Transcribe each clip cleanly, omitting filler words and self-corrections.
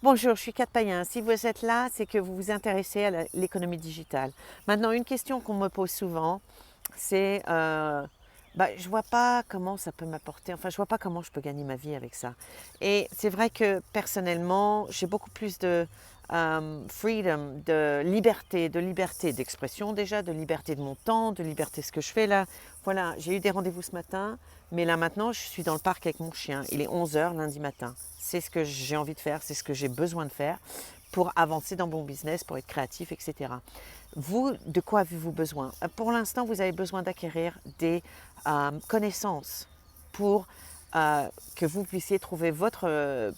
Bonjour, je suis Kat Payen. Si vous êtes là, c'est que vous vous intéressez à l'économie digitale. Maintenant, une question qu'on me pose souvent, c'est je ne vois pas comment ça peut m'apporter, enfin, je ne vois pas comment je peux gagner ma vie avec ça. Et c'est vrai que personnellement, j'ai beaucoup plus de freedom, de liberté d'expression déjà, de liberté de mon temps, de liberté de ce que je fais là. Voilà, j'ai eu des rendez-vous ce matin, mais là maintenant, je suis dans le parc avec mon chien. Il est 11 heures lundi matin. C'est ce que j'ai envie de faire, c'est ce que j'ai besoin de faire pour avancer dans mon business, pour être créatif, etc. Vous, de quoi avez-vous besoin? Pour l'instant, vous avez besoin d'acquérir des connaissances pour que vous puissiez trouver votre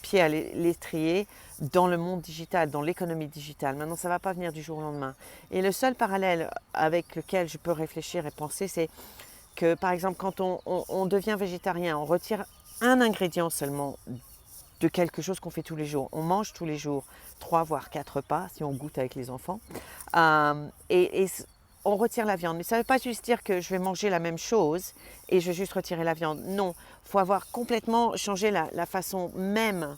pied à l'étrier dans le monde digital, dans l'économie digitale. Maintenant, ça ne va pas venir du jour au lendemain. Et le seul parallèle avec lequel je peux réfléchir et penser, c'est que, par exemple, quand on devient végétarien, on retire un ingrédient seulement de quelque chose qu'on fait tous les jours. On mange tous les jours 3 voire 4 repas si on goûte avec les enfants. Et on retire la viande. Mais ça ne veut pas juste dire que je vais manger la même chose et je vais juste retirer la viande. Non, il faut avoir complètement changé la façon même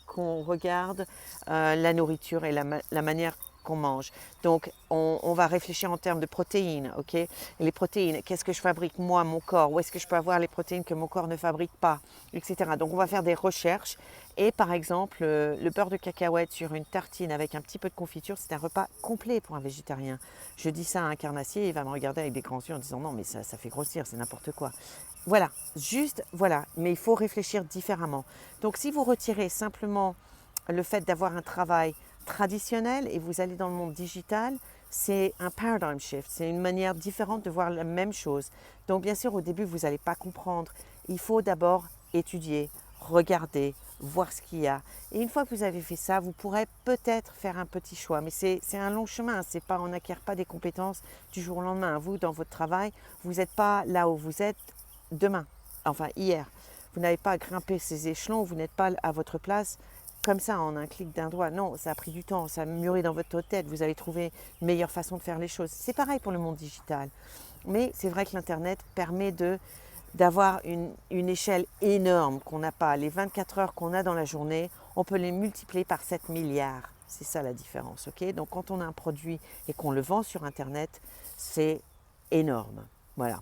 qu'on regarde la nourriture et la manière qu'on mange. Donc, on va réfléchir en termes de protéines, ok? Et les protéines, qu'est-ce que je fabrique moi, mon corps? Où est-ce que je peux avoir les protéines que mon corps ne fabrique pas, etc. Donc, on va faire des recherches. Et par exemple, le beurre de cacahuète sur une tartine avec un petit peu de confiture, c'est un repas complet pour un végétarien. Je dis ça à un carnassier, il va me regarder avec des grands yeux en disant non, mais ça fait grossir, c'est n'importe quoi. Voilà, juste, voilà, mais il faut réfléchir différemment. Donc, si vous retirez simplement le fait d'avoir un travail traditionnel et vous allez dans le monde digital, c'est un paradigm shift, c'est une manière différente de voir la même chose. Donc bien sûr, au début, vous n'allez pas comprendre. Il faut d'abord étudier, regarder, voir ce qu'il y a. Et une fois que vous avez fait ça, vous pourrez peut-être faire un petit choix. Mais c'est un long chemin. C'est pas, on n'acquiert pas des compétences du jour au lendemain. Vous, dans votre travail, vous n'êtes pas là où vous êtes demain, enfin hier. Vous n'avez pas grimpé ces échelons, vous n'êtes pas à votre place comme ça en un clic d'un doigt. Non, ça a pris du temps, ça a mûri dans votre tête, vous avez trouvé une meilleure façon de faire les choses. C'est pareil pour le monde digital. Mais c'est vrai que l'Internet permet d'avoir une échelle énorme qu'on n'a pas. Les 24 heures qu'on a dans la journée, on peut les multiplier par 7 milliards. C'est ça la différence, ok? Donc quand on a un produit et qu'on le vend sur Internet, c'est énorme. Voilà.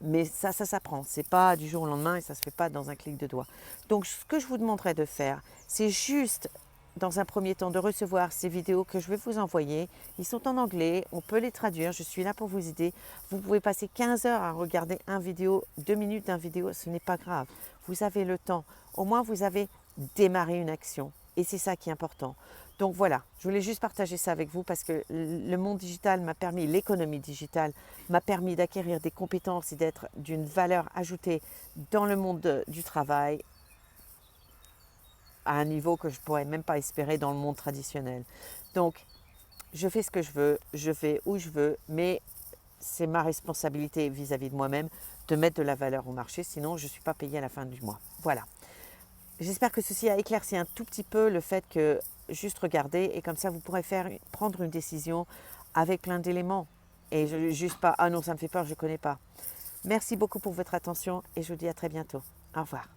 Mais ça s'apprend. C'est pas du jour au lendemain et ça se fait pas dans un clic de doigt. Donc, ce que je vous demanderais de faire, c'est juste, dans un premier temps, de recevoir ces vidéos que je vais vous envoyer. Ils sont en anglais, on peut les traduire. Je suis là pour vous aider. Vous pouvez passer 15 heures à regarder un vidéo, 2 minutes d'un vidéo, ce n'est pas grave. Vous avez le temps. Au moins, vous avez démarré une action. Et c'est ça qui est important. Donc voilà, je voulais juste partager ça avec vous parce que le monde digital m'a permis, l'économie digitale m'a permis d'acquérir des compétences et d'être d'une valeur ajoutée dans le monde du travail à un niveau que je ne pourrais même pas espérer dans le monde traditionnel. Donc, je fais ce que je veux, je vais où je veux, mais c'est ma responsabilité vis-à-vis de moi-même de mettre de la valeur au marché, sinon je ne suis pas payée à la fin du mois. Voilà. J'espère que ceci a éclairci un tout petit peu le fait que juste regarder et comme ça vous pourrez prendre une décision avec plein d'éléments et juste pas ah non ça me fait peur, je ne connais pas. Merci beaucoup pour votre attention et je vous dis à très bientôt. Au revoir.